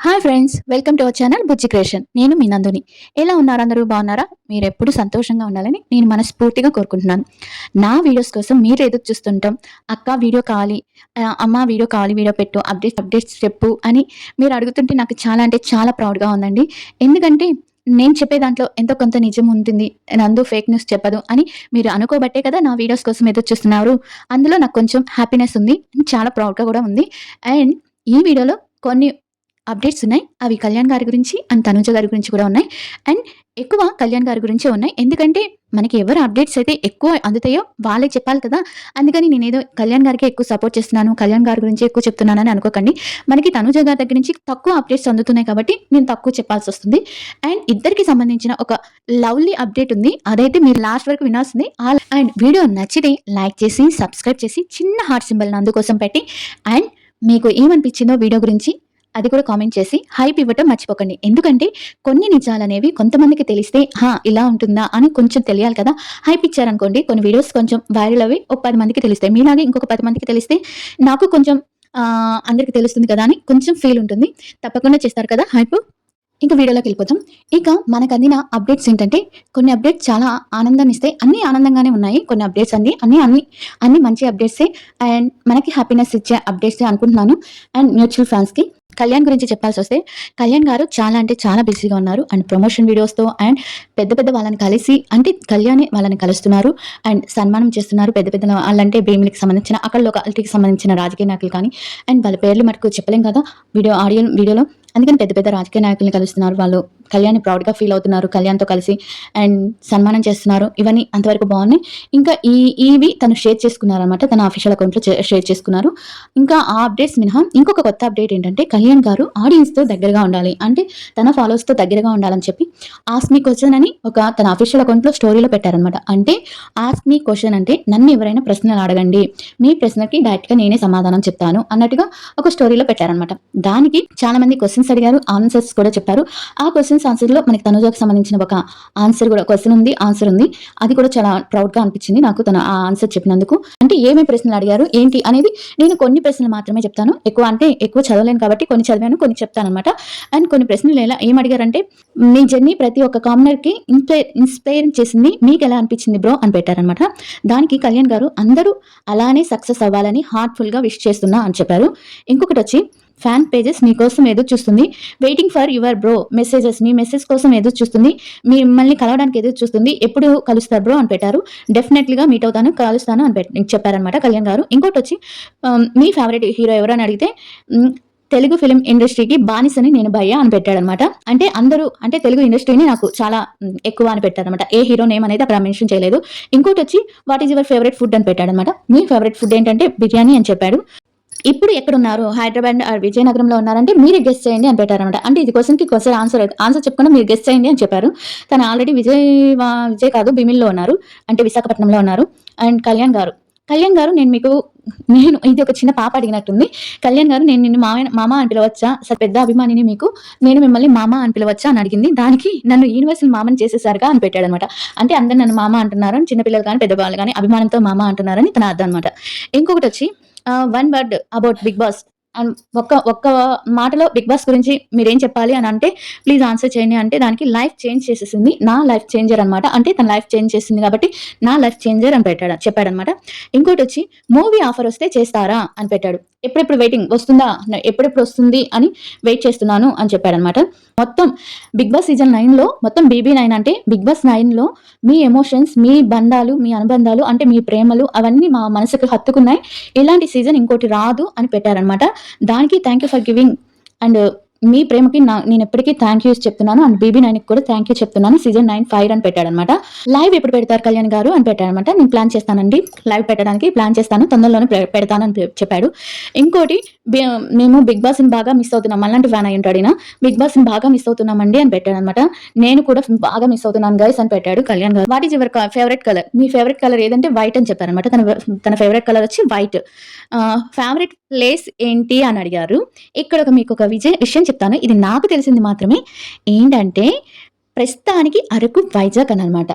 Hi friends, welcome to our channel Bujji creation. నేను మీ నందుని. ఎలా ఉన్నారు? అందరూ బాగున్నారా? మీరు ఎప్పుడు సంతోషంగా ఉండాలని నేను మనస్ఫూర్తిగా కోరుకుంటున్నాను. నా వీడియోస్ కోసం మీరు ఎదురు చూస్తుంటాం. అక్క వీడియో కావాలి, అమ్మ వీడియో కావాలి, వీడియో పెట్టు, అప్డేట్స్ చెప్పు అని మీరు అడుగుతుంటే నాకు చాలా అంటే చాలా ప్రౌడ్గా ఉందండి. ఎందుకంటే నేను చెప్పే దాంట్లో ఎంతో కొంత నిజం ఉంటుంది, నందు ఫేక్ న్యూస్ చెప్పదు అని మీరు అనుకోబట్టే కదా నా వీడియోస్ కోసం ఎదురు చూస్తున్నారు. అందులో నాకు కొంచెం హ్యాపీనెస్ ఉంది, చాలా ప్రౌడ్గా కూడా ఉంది. అండ్ ఈ వీడియోలో కొన్ని అప్డేట్స్ ఉన్నాయి. అవి కళ్యాణ్ గారి గురించి అండ్ తనుజ గారి గురించి కూడా ఉన్నాయి. అండ్ ఎక్కువ కళ్యాణ్ గారి గురించే ఉన్నాయి. ఎందుకంటే మనకి ఎవరు అప్డేట్స్ అయితే ఎక్కువ అందుతాయో వాళ్ళే చెప్పాలి కదా. అందుకని నేనేదో కళ్యాణ్ గారికి ఎక్కువ సపోర్ట్ చేస్తున్నాను, కళ్యాణ్ గారి గురించి ఎక్కువ చెప్తున్నానని అనుకోకండి. మనకి తనుజ గారి దగ్గర నుంచి తక్కువ అప్డేట్స్ అందుతున్నాయి కాబట్టి నేను తక్కువ చెప్పాల్సి వస్తుంది. అండ్ ఇద్దరికి సంబంధించిన ఒక లవ్లీ అప్డేట్ ఉంది, అదైతే మీరు లాస్ట్ వరకు వినాల్సింది. అండ్ వీడియో నచ్చితే లైక్ చేసి సబ్స్క్రైబ్ చేసి చిన్న హార్ట్ సింబల్ అందుకోసం పెట్టి అండ్ మీకు ఏమనిపించిందో వీడియో గురించి అది కూడా కామెంట్ చేసి హైప్ ఇవ్వటం మర్చిపోకండి. ఎందుకంటే కొన్ని నిజాలనేవి కొంతమందికి తెలిస్తే ఇలా ఉంటుందా అని కొంచెం తెలియాలి కదా. హైప్ ఇచ్చారనుకోండి, కొన్ని వీడియోస్ కొంచెం వైరల్ అవి ఒక 10 మందికి తెలుస్తాయి. మీలాగే ఇంకొక 10 మందికి తెలిస్తే నాకు కొంచెం అందరికి తెలుస్తుంది కదా అని కొంచెం ఫీల్ ఉంటుంది. తప్పకుండా చేస్తారు కదా హైప్. ఇంకా వీడియోలోకి వెళ్ళిపోతాం. ఇక మనకు అందిన అప్డేట్స్ ఏంటంటే, కొన్ని అప్డేట్స్ చాలా ఆనందాన్ని ఇస్తాయి. అన్ని ఆనందంగానే ఉన్నాయి. కొన్ని అప్డేట్స్ అన్ని మంచి అప్డేట్సే అండ్ మనకి హ్యాపీనెస్ ఇచ్చే అప్డేట్సే అనుకుంటున్నాను. అండ్ మ్యూచువల్ ఫ్యాన్స్కి కళ్యాణ్ గురించి చెప్పాల్సి వస్తే, కళ్యాణ్ గారు చాలా అంటే చాలా బిజీగా ఉన్నారు. అండ్ ప్రమోషన్ వీడియోస్తో అండ్ పెద్ద పెద్ద వాళ్ళని కలిసి, అంటే కళ్యాణి వాళ్ళని కలుస్తున్నారు అండ్ సన్మానం చేస్తున్నారు. పెద్ద పెద్ద వాళ్ళంటే భీములకి సంబంధించిన, అక్కడ లోకాలిటీకి సంబంధించిన రాజకీయ నాయకులు కానీ, అండ్ వాళ్ళ పేర్లు మటుకు చెప్పలేం కదా వీడియోలో. అందుకని పెద్ద పెద్ద రాజకీయ నాయకుల్ని కలుస్తున్నారు. వాళ్ళు కళ్యాణ్ ప్రౌడ్గా ఫీల్ అవుతున్నారు, కళ్యాణ్తో కలిసి అండ్ సన్మానం చేస్తున్నారు. ఇవన్నీ అంతవరకు బాగున్నాయి. ఇంకా ఇవి తను షేర్ చేసుకున్నారు అనమాట, తన అఫీషియల్ అకౌంట్లో షేర్ చేసుకున్నారు. ఇంకా ఆ అప్డేట్స్ మినహా ఇంకొక కొత్త అప్డేట్ ఏంటంటే, కళ్యాణ్ గారు ఆడియన్స్తో దగ్గరగా ఉండాలి, అంటే తన ఫాలోవర్స్తో దగ్గరగా ఉండాలని చెప్పి ఆస్క్ మీ క్వశ్చన్ అని ఒక తన అఫీషియల్ అకౌంట్లో స్టోరీలో పెట్టారనమాట. అంటే ఆస్క్ మీ క్వశ్చన్ అంటే నన్ను ఎవరైనా ప్రశ్నలు అడగండి, మీ ప్రశ్నకి డైరెక్ట్గా నేనే సమాధానం చెప్తాను అన్నట్టుగా ఒక స్టోరీలో పెట్టారనమాట. దానికి చాలా మంది క్వశ్చన్స్ అడిగారు, ఆన్సర్స్ కూడా చెప్పారు. ఆ క్వశ్చన్స్ ఆన్సర్లో మనకి తనుజాకి సంబంధించిన ఒక ఆన్సర్ కూడా, క్వశ్చన్ ఉంది, ఆన్సర్ ఉంది. అది కూడా చాలా ప్రౌడ్గా అనిపించింది నాకు తన ఆ ఆన్సర్ చెప్పినందుకు. అంటే ఏమేమి ప్రశ్నలు అడిగారు ఏంటి అనేది నేను కొన్ని ప్రశ్నలు మాత్రమే చెప్తాను. ఎక్కువ చదవలేను కాబట్టి కొన్ని చదివాను, కొన్ని చెప్తాను అనమాట. అండ్ కొన్ని ప్రశ్నలు ఏం అడిగారంటే, మీ జర్నీ ప్రతి ఒక్క కామనర్కి ఇన్స్పైర్ చేసింది, మీకు ఎలా అనిపించింది బ్రో అని పెట్టారనమాట. దానికి కళ్యాణ్ గారు అందరూ అలానే సక్సెస్ అవ్వాలని హార్ట్ఫుల్గా విష్ చేస్తున్నా అని చెప్పారు. ఇంకొకటి వచ్చి, ఫ్యాన్ పేజెస్ మీకోసం ఎదురు చూస్తుంది, waiting for your bro messages, me message కోసం ఎదురు చూస్తుంది, మిమ్మల్ని కలవడానికి ఎదురు చూస్తుంది, ఎప్పుడు కలుస్తారు బ్రో అని పెట్టారు. డెఫినెట్లీగా మీట్ అవుతాను, కలుస్తాను అని చెప్పారనమాట కళ్యాణ్ గారు. ఇంకోటి వచ్చి, మీ ఫేవరెట్ హీరో ఎవరు అని అడిగితే, తెలుగు ఫిలిం ఇండస్ట్రీకి బానిసని నేను భయ్యా అని పెట్టాడనమాట. అంటే అందరూ, అంటే తెలుగు ఇండస్ట్రీని నాకు చాలా ఎక్కువ అని పెట్టారనమాట. ఏ హీరో నేమ్ అనేది అక్కడ మెన్షన్ చేయలేదు. ఇంకోటి వచ్చి, what is your favourite food అని పెట్టాడనమాట. మీ ఫేవరెట్ ఫుడ్ ఏంటంటే బిర్యానీ అని చెప్పాడు. ఇప్పుడు ఎక్కడున్నారు? హైదరాబాద్ విజయనగరంలో ఉన్నారంటే మీరు గెస్ట్ చేయండి అని పెట్టారనమాట. అంటే ఇది క్వశ్చన్ ఆన్సర్ చెప్పకుండా మీరు గెస్ట్ చేయండి అని చెప్పారు. తను ఆల్రెడీ విజయ్ కాదు భీమిల్లో ఉన్నారు, అంటే విశాఖపట్నంలో ఉన్నారు. అండ్ కళ్యాణ్ గారు నేను ఇది ఒక చిన్న పాప అడిగినట్టుంది. కళ్యాణ్ గారు, నేను నిన్ను మామ అని పిలవచ్చా? అసలు పెద్ద అభిమానిని మీకు, నేను మిమ్మల్ని మామ అని పిలవచ్చా అని అడిగింది. దానికి నన్ను యూనివర్సల్ మామని చేసేసారుగా అని పెట్టాడనమాట. అంటే అందరు నన్ను మామ అంటున్నారు, చిన్నపిల్లలు కానీ పెద్దవాళ్ళు కానీ అభిమానంతో మామ అంటున్నారని తన అర్థం అనమాట. ఇంకొకటి వచ్చి, one word about Bigg Boss and ఒక్క మాటలో బిగ్ బాస్ గురించి మీరేం చెప్పాలి అని అంటే ప్లీజ్ ఆన్సర్ చేయండి అంటే, దానికి లైఫ్ చేంజ్ చేసేసింది, నా లైఫ్ చేంజర్ అనమాట. అంటే తన లైఫ్ చేంజ్ చేసింది కాబట్టి నా లైఫ్ చేంజర్ అని చెప్పాడనమాట. ఇంకోటి వచ్చి, మూవీ ఆఫర్ వస్తే చేస్తారా అని పెట్టాడు. ఎప్పుడెప్పుడు వెయిటింగ్ వస్తుందా, ఎప్పుడెప్పుడు వస్తుంది అని వెయిట్ చేస్తున్నాను అని చెప్పాడనమాట. మొత్తం బిగ్ బాస్ సీజన్ 9లో మొత్తం BB9 అంటే బిగ్ బాస్ 9లో మీ ఎమోషన్స్, మీ బంధాలు, మీ అనుబంధాలు, అంటే మీ ప్రేమలు అవన్నీ మా మనసుకు హత్తుకున్నాయి. ఇలాంటి సీజన్ ఇంకోటి రాదు అని పెట్టారనమాట. దానికి thank you for giving and మీ ప్రేమకి నేను ఎప్పటికీ థ్యాంక్ యూస్ చెప్తున్నాను అండ్ BB9కి కూడా థ్యాంక్ యూ చెప్తున్నాను. సీజన్ 9 ఫైర్ అని పెట్టాడనమాట. లైవ్ ఎప్పుడు పెడతారు కళ్యాణ్ గారు అని పెట్టాడనమాట. నేను ప్లాన్ చేస్తానండి, లైవ్ పెట్టడానికి ప్లాన్ చేస్తాను, తొందరలోనే పెడతానని చెప్పాడు. ఇంకోటి, మేము బిగ్ బాస్ని బాగా మిస్ అవుతున్నాం, మళ్ళంటి ఫ్యాన్ అయి ఉంటాడు, బిగ్ బాస్ని బాగా మిస్ అవుతున్నామండి అని పెట్టాడనమాట. నేను కూడా బాగా మిస్ అవుతున్నాను గైస్ అని పెట్టాడు కళ్యాణ్ గారు. What is your favourite colour? Me favourite colour ఏదంటే వైట్ అని చెప్పారనమాట. తన ఫేవరెట్ కలర్ వచ్చి వైట్. ఫేవరెట్ ప్లేస్ ఏంటి అని అడిగారు. ఇక్కడ మీకు ఒక విషయం చెప్తాను, ఇది నాకు తెలిసింది మాత్రమే. ఏంటంటే ప్రస్తుతానికి అరకు వైజాగ్ అని అనమాట.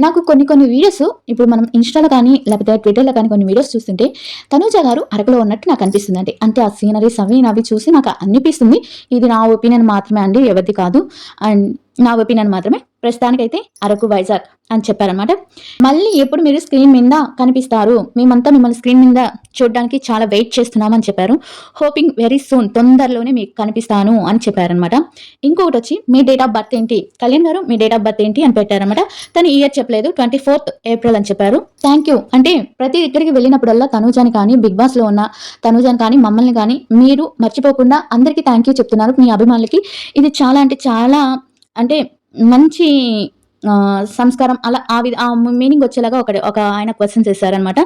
నాకు కొన్ని వీడియోస్ ఇప్పుడు మనం ఇన్‌స్టాలో కానీ, లేకపోతే ట్విట్టర్‌లో కానీ కొన్ని వీడియోస్ చూస్తుంటే, తనూజ గారు అరకులో ఉన్నట్టు నాకనిపిస్తుందండి. అంటే ఆ సీనరీస్ అవి చూసి నాకు అనిపిస్తుంది. ఇది నా ఒపీనియన్ మాత్రమే అండి, ఎవరిది కాదు. అండ్ నా ఒపీనియన్ మాత్రమే. ప్రస్తుతానికైతే అరకు, వైజాగ్ అని చెప్పారనమాట. మళ్ళీ ఎప్పుడు మీరు స్క్రీన్ మీద కనిపిస్తారు? మేమంతా మిమ్మల్ని స్క్రీన్ మీద చూడడానికి చాలా వెయిట్ చేస్తున్నామని చెప్పారు. హోపింగ్ వెరీ సూన్, తొందరలోనే మీకు కనిపిస్తాను అని చెప్పారనమాట. ఇంకొకటొచ్చి మీ డేట్ ఆఫ్ బర్త్ ఏంటి? కళ్యాణ్ గారు మీ డేట్ ఆఫ్ బర్త్ ఏంటి అని పెట్టారనమాట. తను ఇయర్ చెప్పలేదు. 24th ఏప్రిల్ అని చెప్పారు. Thank you. అంటే ప్రతి దగ్గరికి వెళ్ళినప్పుడల్లా తనూజని కానీ, బిగ్ బాస్‌లో ఉన్న తనూజని కానీ, మమ్మల్ని కానీ మీరు మర్చిపోకుండా అందరికీ థ్యాంక్ యూ చెప్తున్నారు మీ అభిమానులకి. ఇది చాలా అంటే చాలా అంటే మంచి సంస్కారం అలా ఆ మీనింగ్ వచ్చేలాగా ఒక ఆయన క్వెషన్ చేశారనమాట.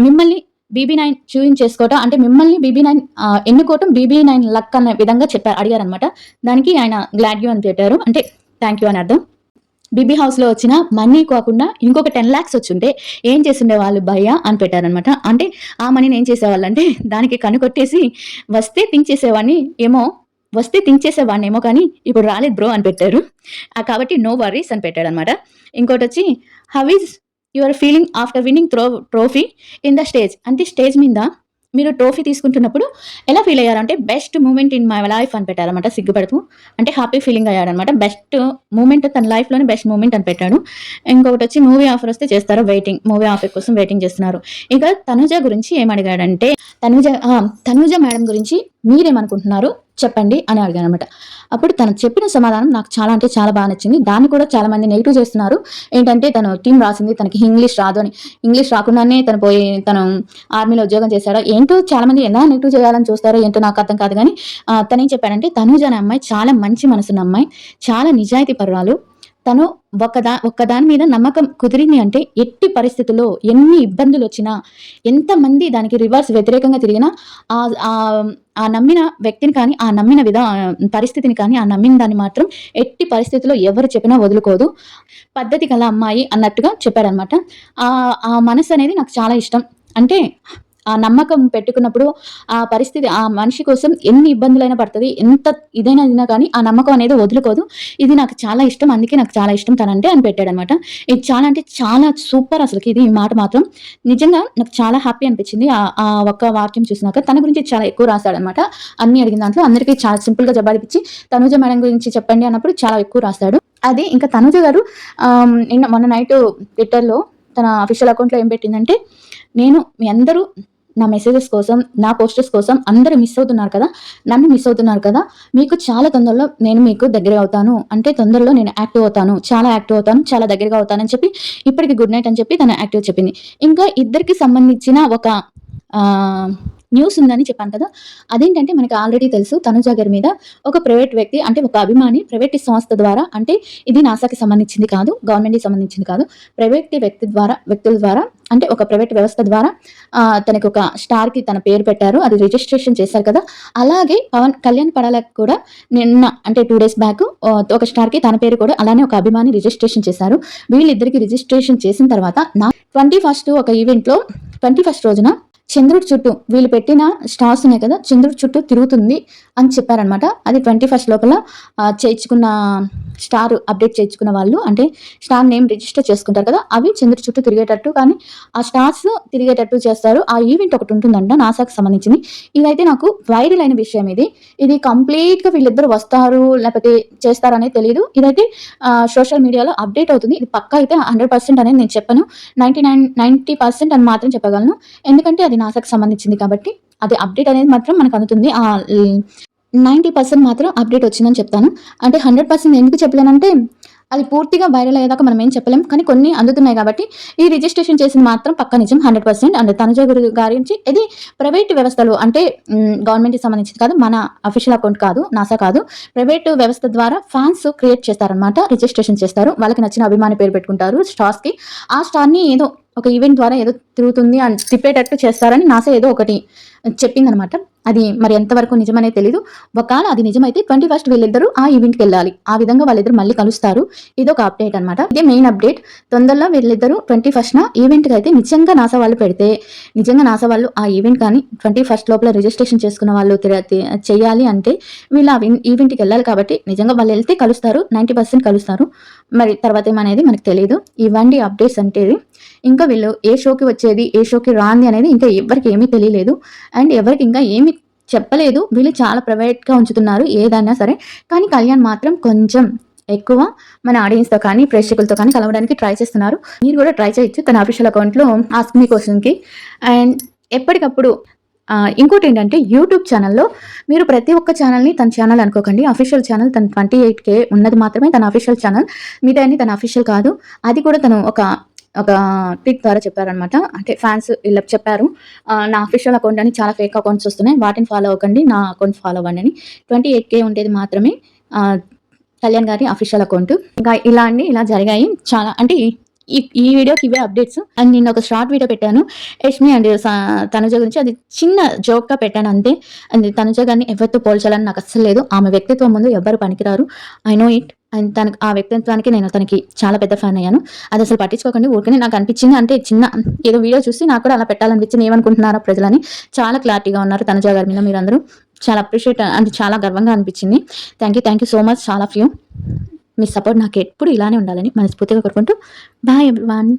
మిమ్మల్ని బీబీ9 చూయించేసుకోవటం అంటే మిమ్మల్ని బీబీ9 ఎన్నుకోవటం బీబీ9 లక్ అన్న విధంగా అడిగారనమాట. దానికి ఆయన గ్లాడ్ యూ అని పెట్టారు. అంటే థ్యాంక్ యూ అని అర్థం. బీబీ హౌస్‌లో వచ్చిన మనీ కాకుండా ఇంకొక 10 లాక్స్ వచ్చుంటే ఏం చేసుండేవాళ్ళు భయ్యా అని పెట్టారనమాట. అంటే ఆ మనీని ఏం చేసేవాళ్ళంటే దానికి కనుకొట్టేసి వస్తే థింక్ చేసేవాడిని ఏమో వస్తే థింక్ చేసేవాడినేమో కానీ ఇప్పుడు రాలేదు బ్రో అని పెట్టారు. కాబట్టి నో వర్రీస్ అని పెట్టాడనమాట. ఇంకోటొచ్చి how is your feeling after winning trophy in the stage. అంటే స్టేజ్ మీద మీరు ట్రోఫీ తీసుకుంటున్నప్పుడు ఎలా ఫీల్ అయ్యారంటే best moment in my life అని పెట్టారనమాట సిగ్గుపడుతూ. అంటే హ్యాపీ ఫీలింగ్ అయ్యాడనమాట. బెస్ట్ మూమెంట్ తన లైఫ్‌లోనే బెస్ట్ మూమెంట్ అని పెట్టాడు. ఇంకొకటొచ్చి మూవీ ఆఫర్ వస్తే చేస్తారా వెయిటింగ్. మూవీ ఆఫర్ కోసం వెయిటింగ్ చేస్తున్నారు. ఇక తనుజ గురించి ఏమడిగాడంటే తనుజ మేడం గురించి మీరేమనుకుంటున్నారు చెప్పండి అని అడిగాననమాట. అప్పుడు తను చెప్పిన సమాధానం నాకు చాలా అంటే చాలా బాగా నచ్చింది. దాన్ని కూడా చాలా మంది నెగెటివ్ చేస్తున్నారు. ఏంటంటే తను టీమ్ రాసింది తనకి ఇంగ్లీష్ రాదు అని. ఇంగ్లీష్ రాకుండానే తను ఆర్మీలో ఉద్యోగం చేశాడో ఏంటో చాలా మంది ఎలా నెగెటివ్ చేయాలని చూస్తారో ఏంటో నాకు అర్థం కాదు కానీ తనేం చెప్పాడంటే తనూజ అనే అమ్మాయి చాలా మంచి మనసున్న అమ్మాయి, చాలా నిజాయితీ పరురాలు. తను ఒక్కదాని మీద నమ్మకం కుదిరింది అంటే ఎట్టి పరిస్థితుల్లో ఎన్ని ఇబ్బందులు వచ్చినా ఎంతమంది దానికి రివర్స్ వ్యతిరేకంగా తిరిగినా ఆ నమ్మిన వ్యక్తిని కానీ ఆ నమ్మిన పరిస్థితిని కానీ ఆ నమ్మిన దాన్ని మాత్రం ఎట్టి పరిస్థితుల్లో ఎవరు చెప్పినా వదులుకోదు. పద్ధతి గల అమ్మాయి అన్నట్టుగా చెప్పాడనమాట. ఆ మనసు అనేది నాకు చాలా ఇష్టం. అంటే ఆ నమ్మకం పెట్టుకున్నప్పుడు ఆ పరిస్థితి ఆ మనిషి కోసం ఎన్ని ఇబ్బందులైనా పడుతుంది, ఎంత ఇదైనా కానీ ఆ నమ్మకం అనేది వదులుకోదు. ఇది నాకు చాలా ఇష్టం. అందుకే నాకు చాలా ఇష్టం తనంటే అని పెట్టాడనమాట. ఇది చాలా అంటే చాలా సూపర్ అసలుకి. ఇది ఈ మాట మాత్రం నిజంగా నాకు చాలా హ్యాపీ అనిపించింది. ఆ ఒక్క వాక్యం చూసినాక తన గురించి చాలా ఎక్కువ రాశాడనమాట. అన్ని అడిగిన దాంట్లో అందరికీ చాలా సింపుల్గా జవాబిచ్చి తనూజ మేడం గురించి చెప్పండి అన్నప్పుడు చాలా ఎక్కువ రాశాడు. అది ఇంకా తనూజ గారు మొన్న నైట్ ట్విట్టర్లో తన అఫీషియల్ అకౌంట్లో ఏం పెట్టిందంటే, నేను మీ అందరూ నా మెసేజెస్ కోసం, నా పోస్టర్స్ కోసం అందరూ మిస్ అవుతున్నారు కదా, నన్ను మిస్ అవుతున్నారు కదా, మీకు చాలా తొందరలో నేను మీకు దగ్గర అవుతాను. అంటే తొందరలో నేను యాక్టివ్ అవుతాను, చాలా యాక్టివ్ అవుతాను, చాలా దగ్గరగా అవుతానని చెప్పి ఇప్పటికి గుడ్ నైట్ అని చెప్పి తను యాక్టివ్ చెప్పింది. ఇంకా ఇద్దరికి సంబంధించిన ఒక న్యూస్ ఉందని చెప్పాను కదా. అదేంటంటే మనకి ఆల్రెడీ తెలుసు తనుజ గారి మీద ఒక ప్రైవేట్ వ్యక్తి అంటే ఒక అభిమాని ప్రైవేట్ సంస్థ ద్వారా, అంటే ఇది నాసాకి సంబంధించింది కాదు, గవర్నమెంట్కి సంబంధించింది కాదు, వ్యక్తుల ద్వారా అంటే ఒక ప్రైవేట్ వ్యవస్థ ద్వారా తనకి ఒక స్టార్కి తన పేరు పెట్టారు. అది రిజిస్ట్రేషన్ చేశారు కదా. అలాగే కళ్యాణ్ పడాలకు కూడా నిన్న అంటే 2 days బ్యాక్ ఒక స్టార్కి తన పేరు కూడా అలానే ఒక అభిమాని రిజిస్ట్రేషన్ చేశారు. వీళ్ళిద్దరికి రిజిస్ట్రేషన్ చేసిన తర్వాత 21st ఒక ఈవెంట్లో 21st రోజున చంద్రుడి చుట్టూ వీళ్ళు పెట్టిన స్టార్స్ ఉన్నాయి కదా, చంద్రుడి చుట్టూ తిరుగుతుంది అని చెప్పారనమాట. అది 21st లోపల చేయించుకున్న స్టార్ అప్డేట్ చేయించుకున్న వాళ్ళు అంటే స్టార్ నేమ్ రిజిస్టర్ చేసుకుంటారు కదా, అవి చంద్రుడి చుట్టూ తిరిగేటట్టు కానీ ఆ స్టార్స్ తిరిగేటట్టు చేస్తారు. ఆ ఈవెంట్ ఒకటి ఉంటుందంట నాసాకి సంబంధించింది. ఇదైతే నాకు వైరల్ అయిన విషయం. ఇది కంప్లీట్గా వీళ్ళిద్దరు వస్తారు లేకపోతే చేస్తారు అనేది తెలియదు. ఇదైతే సోషల్ మీడియాలో అప్డేట్ అవుతుంది. ఇది పక్కా అయితే 100% అనేది నేను చెప్పను, 90% అని మాత్రం చెప్పగలను. ఎందుకంటే అది నాసాకి సంబంధించింది కాబట్టి అది అప్డేట్ అనేది మాత్రం మనకు అందుతుంది. 90% మాత్రం అప్డేట్ వచ్చిందని చెప్తాను. అంటే 100% ఎందుకు చెప్పలేనంటే అది పూర్తిగా వైరల్ అయ్యేదాకా మనం ఏం చెప్పలేం. కానీ కొన్ని అందుతున్నాయి కాబట్టి ఈ రిజిస్ట్రేషన్ చేసింది మాత్రం పక్కా నిజం 100%. అండ్ తనుజ గారి నుంచి ఇది ప్రైవేట్ వ్యవస్థలు అంటే గవర్నమెంట్కి సంబంధించింది కాదు, మన అఫీషియల్ అకౌంట్ కాదు, నాసా కాదు, ప్రైవేట్ వ్యవస్థ ద్వారా ఫ్యాన్స్ క్రియేట్ చేస్తారనమాట, రిజిస్ట్రేషన్ చేస్తారు. వాళ్ళకి నచ్చిన అభిమాని పేరు పెట్టుకుంటారు స్టార్స్కి. ఆ స్టార్ని ఏదో ఒక ఈవెంట్ ద్వారా ఏదో తిరుగుతుంది అని తిప్పేటట్టు చేస్తారని నాసా ఏదో ఒకటి చెప్పిందనమాట. అది మరి ఎంతవరకు నిజమనేది తెలీదు. ఒకవేళ అది నిజమైతే 21st వీళ్ళిద్దరూ ఆ ఈవెంట్‌కి వెళ్ళాలి. ఆ విధంగా వాళ్ళిద్దరూ మళ్ళీ కలుస్తారు. ఇదొక అప్డేట్ అనమాట. ఇదే మెయిన్ అప్డేట్. తొందరలో వీళ్ళిద్దరూ 21న ఈవెంట్‌కి అయితే నిజంగా నాసా వాళ్ళు పెడితే, నిజంగా నాసా వాళ్ళు ఆ ఈవెంట్ కానీ 21st లోపల రిజిస్ట్రేషన్ చేసుకున్న వాళ్ళు చెయ్యాలి అంటే వీళ్ళు ఆ ఈవెంట్‌కి వెళ్ళాలి కాబట్టి నిజంగా వాళ్ళు వెళ్తే కలుస్తారు. 90% కలుస్తారు. మరి తర్వాత ఏమనేది మనకు తెలీదు. ఇవండి అప్డేట్స్ అంటేది. ఇంకా వీళ్ళు ఏ షోకి వచ్చేది, ఏ షోకి రాంది అనేది ఇంకా ఎవ్వరికీ ఏమీ తెలియలేదు. అండ్ ఎవరికి ఇంకా ఏమి చెప్పలేదు. వీళ్ళు చాలా ప్రైవేట్‌గా ఉంచుతున్నారు ఏదైనా సరే. కానీ కళ్యాణ్ మాత్రం కొంచెం ఎక్కువ మన ఆడియన్స్‌తో కానీ, ప్రేక్షకులతో కానీ కలవడానికి ట్రై చేస్తున్నారు. మీరు కూడా ట్రై చేయొచ్చు తన అఫీషియల్ అకౌంట్‌లో ఆస్క్ మీ క్వెషన్‌కి. అండ్ ఎప్పటికప్పుడు ఇంకోటేంటంటే యూట్యూబ్ ఛానల్‌లో మీరు ప్రతి ఒక్క ఛానల్‌ని తన ఛానల్ అనుకోకండి. అఫీషియల్ ఛానల్ తన 28K ఉన్నది మాత్రమే తన అఫీషియల్ ఛానల్. మిగతాయన్ని తన అఫీషియల్ కాదు. అది కూడా తను ఒక ట్వీట్ ద్వారా చెప్పారనమాట. అంటే ఫ్యాన్స్ ఇలా చెప్పారు. నా అఫీషియల్ అకౌంట్ అని చాలా ఫేక్ అకౌంట్స్ వస్తున్నాయి. వాటిని ఫాలో అవ్వకండి. నా అకౌంట్ ఫాలో అవ్వండి అని. 28K ఉండేది మాత్రమే ఆహ్, కళ్యాణ్ గారి అఫీషియల్ అకౌంట్. ఇంకా ఇలా జరిగాయి. చాలా అంటే ఈ వీడియోకి ఇవే అప్డేట్స్. అండ్ నేను ఒక షార్ట్ వీడియో పెట్టాను. యష్మి అండ్ తనుజ గురించి. అది చిన్న జోక్‌గా పెట్టాను అంతే. అండ్ తనుజ గారిని ఎవరితో పోల్చాలని నాకు అస్సలు లేదు. ఆమె వ్యక్తిత్వం ముందు ఎవ్వరు పనికిరారు. I know it. అండ్ తనకి ఆ వ్యక్తిత్వానికి నేను తనకి చాలా పెద్ద ఫ్యాన్ అయ్యాను. అది అసలు పట్టించుకోకండి. ఊరికనే నాకు అనిపించింది. అంటే చిన్న ఏదో వీడియో చూసి నాకు కూడా అలా పెట్టాలనిపించింది. ఏమనుకుంటున్నారో ప్రజలని. చాలా క్లారిటీగా ఉన్నారు తనుజ గారి మీద మీరందరూ. చాలా అప్రిషియేట్ అంటే చాలా గర్వంగా అనిపించింది. Thank you so much all of you. Me support నాకు ఎప్పుడు ఇలానే ఉండాలని మనస్ఫూర్తిగా కోరుకుంటూ బాయ్ ఎవ్రీవన్.